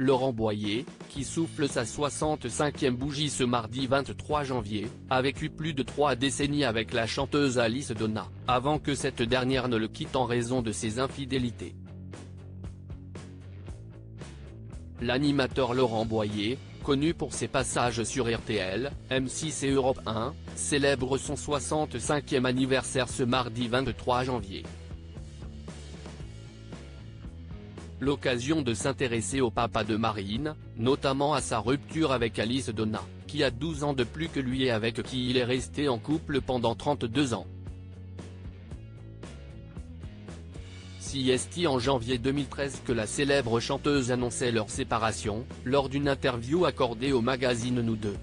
Laurent Boyer, qui souffle sa 65e bougie ce mardi 23 janvier, a vécu plus de 3 décennies avec la chanteuse Alice Donna, avant que cette dernière ne le quitte en raison de ses infidélités. L'animateur Laurent Boyer, connu pour ses passages sur RTL, M6 et Europe 1, célèbre son 65e anniversaire ce mardi 23 janvier. L'occasion de s'intéresser au papa de Marine, notamment à sa rupture avec Alice Donna, qui a 12 ans de plus que lui et avec qui il est resté en couple pendant 32 ans. Si est en janvier 2013 que la célèbre chanteuse annonçait leur séparation, lors d'une interview accordée au magazine Nous Deux.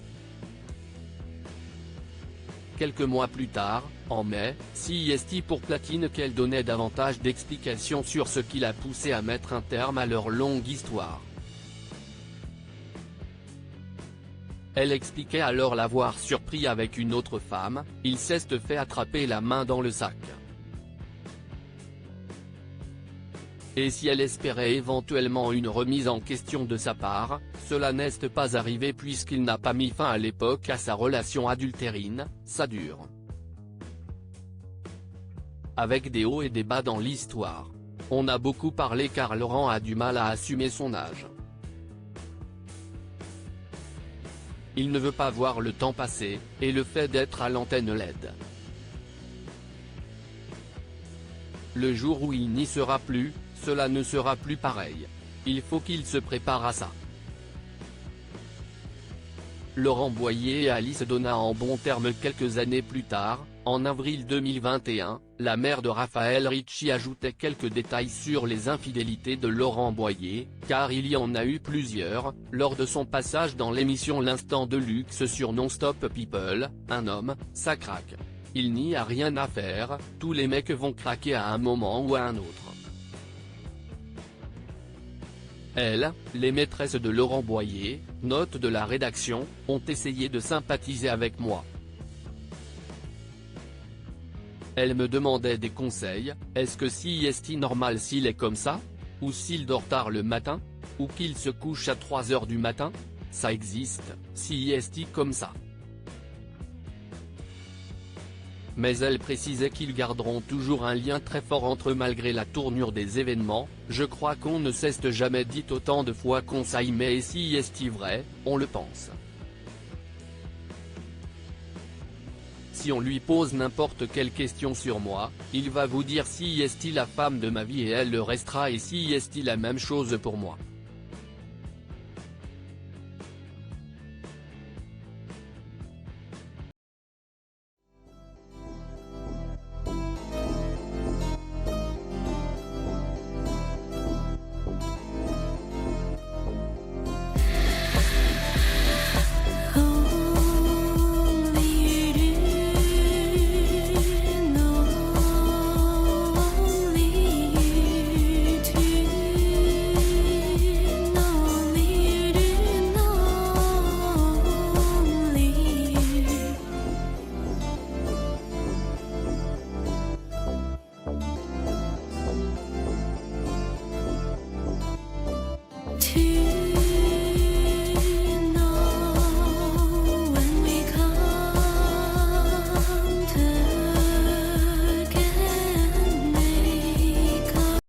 Quelques mois plus tard, en mai, CIST pour Platine qu'elle donnait davantage d'explications sur ce qui l'a poussé à mettre un terme à leur longue histoire. Elle expliquait alors l'avoir surpris avec une autre femme, il s'est fait attraper la main dans le sac. Et si elle espérait éventuellement une remise en question de sa part, cela n'est pas arrivé puisqu'il n'a pas mis fin à l'époque à sa relation adultérine, ça dure. Avec des hauts et des bas dans l'histoire. On a beaucoup parlé car Laurent a du mal à assumer son âge. Il ne veut pas voir le temps passer, et le fait d'être à l'antenne l'aide. Le jour où il n'y sera plus, cela ne sera plus pareil. Il faut qu'il se prépare à ça. Laurent Boyer et Alice Donna en bons termes quelques années plus tard, en avril 2021, la mère de Raphaël Ricci ajoutait quelques détails sur les infidélités de Laurent Boyer, car il y en a eu plusieurs, lors de son passage dans l'émission L'Instant de Luxe sur Non-Stop People, un homme, ça craque. Il n'y a rien à faire, tous les mecs vont craquer à un moment ou à un autre. Elles, les maîtresses de Laurent Boyer, note de la rédaction, ont essayé de sympathiser avec moi. Elles me demandaient des conseils, est-ce que c'est normal s'il est comme ça? Ou s'il dort tard le matin? Ou qu'il se couche à 3 heures du matin? Ça existe, c'est comme ça. Mais elle précisait qu'ils garderont toujours un lien très fort entre eux malgré la tournure des événements. Je crois qu'on ne s'est jamais dit autant de fois qu'on s'aimait et si est vrai, on le pense. Si on lui pose n'importe quelle question sur moi, il va vous dire si est la femme de ma vie et elle le restera et si est la même chose pour moi.